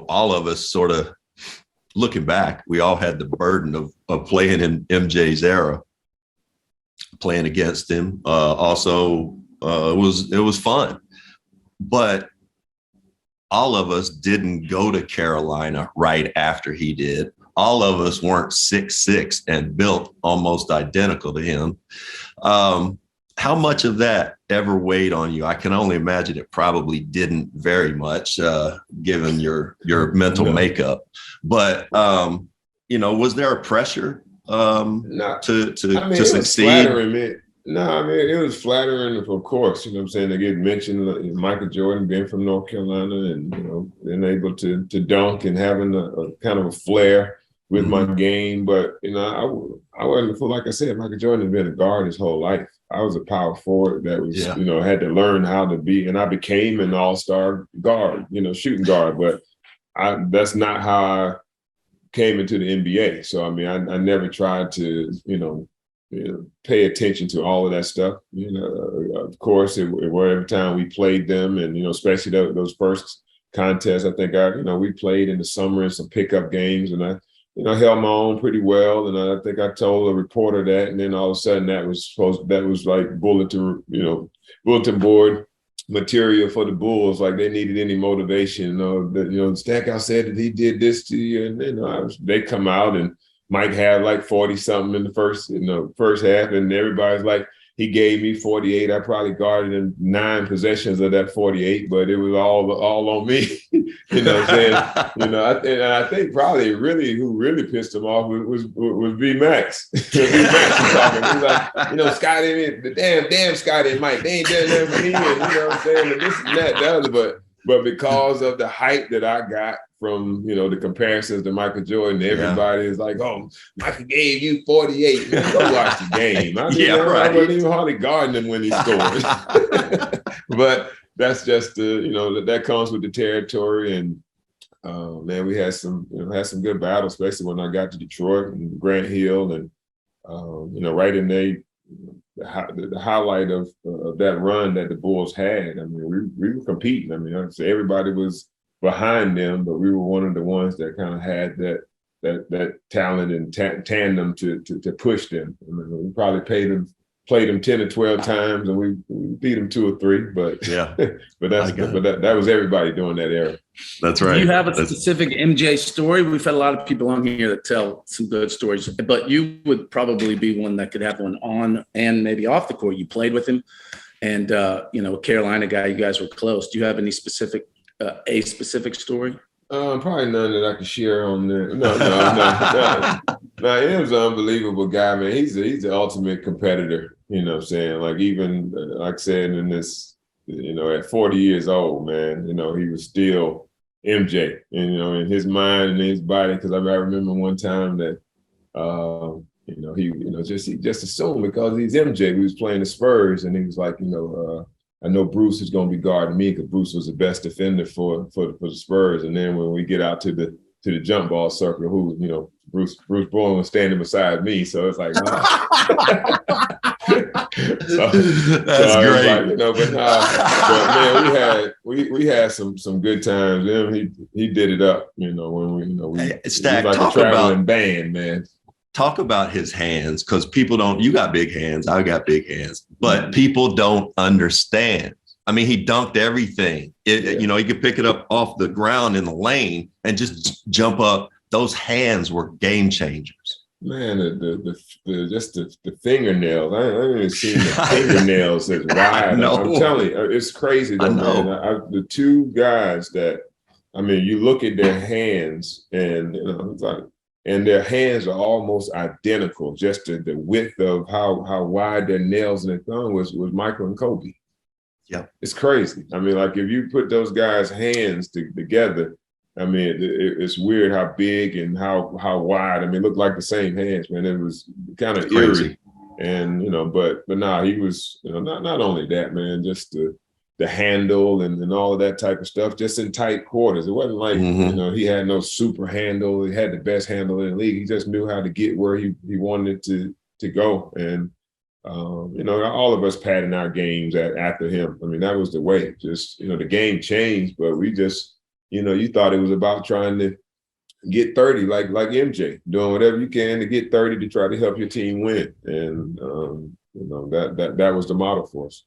all of us sort of looking back, we all had the burden of playing in MJ's era, playing against him. Also, it was fun, but all of us didn't go to Carolina right after he did. All of us weren't 6'6" and built almost identical to him. How much of that ever weighed on you? I can only imagine it probably didn't very much, given your mental makeup. But was there a pressure to succeed? It was flattering, of course. You know what I'm saying? They get mentioned, Michael Jordan being from North Carolina and, being able to dunk and having a kind of a flair with my game. But, I wasn't, like I said, Michael Jordan had been a guard his whole life. I was a power forward that was, had to learn how to be, and I became an all-star guard, shooting guard. But that's not how I came into the NBA. So, I never tried to, pay attention to all of that stuff. Of course, every time we played them, and especially those first contests, I think we played in the summer in some pickup games, and I held my own pretty well. And I think I told a reporter that, and then all of a sudden that was like bulletin board material for the Bulls. Like they needed any motivation. Stackhouse said that he did this to you, and they come out and Mike had like 40 something in the first half, and everybody's like, he gave me 48. I probably guarded him 9 possessions of that 48, but it was all on me. You know what I'm saying? I think probably who really pissed him off was B Max. B Max was talking. He's like, Scotty, the damn Scotty and Mike, they ain't done nothing for me, and what I'm saying, and this and that, the other, but because of the hype that I got from, the comparisons to Michael Jordan, everybody is like, oh, Michael gave you 48. Man, go watch the game. I wasn't even hardly guarding him when he scored. But that's just, that comes with the territory. And, man, we had some good battles, especially when I got to Detroit and Grant Hill. And, right in the highlight of that run that the Bulls had. We were competing. Everybody was behind them, but we were one of the ones that kind of had that talent and tandem to push them. We probably played them 10 or 12 times, and we beat them 2 or 3. But that was everybody during that era. That's right. Do you have a specific MJ story? We've had a lot of people on here that tell some good stories, but you would probably be one that could have one on and maybe off the court. You played with him, and Carolina guy, you guys were close. Do you have any specific story? Probably none that I could share on there. No. Him's an unbelievable guy, man. He's the ultimate competitor. You know what I'm saying? Like, even like I said, in this, at 40 years old, man, he was still MJ, in his mind and in his body. Because I remember one time that, he just assumed because he's MJ, we was playing the Spurs, and he was like, I know Bruce is going to be guarding me because Bruce was the best defender for the Spurs. And then when we get out to the jump ball circle, Bruce Bowen was standing beside me. So it's like, that's great. Like, but man, we had some good times. He did it up, when we Stack, like a traveling band, man. Talk about his hands, because you got big hands, I got big hands, but people don't understand. He dunked everything. He could pick it up off the ground in the lane and just jump up. Those hands were game changers. Man, the fingernails. I haven't even seen the fingernails as wide. I'm telling you, it's crazy though, man. The two guys that, you look at their hands and it's like, and their hands are almost identical. Just the width of how wide their nails and their thumb was Michael and Kobe. Yeah, it's crazy. Like if you put those guys' hands together, it's weird how big and how wide. It looked like the same hands, man. It was kind of eerie. And but nah, he was not only that, man, just the handle and all of that type of stuff, just in tight quarters. It wasn't like, he had no super handle. He had the best handle in the league. He just knew how to get where he wanted to go. And, all of us padding our games after him. That was the way. Just, the game changed, but we just you thought it was about trying to get 30, like MJ, doing whatever you can to get 30 to try to help your team win. And that was the model for us.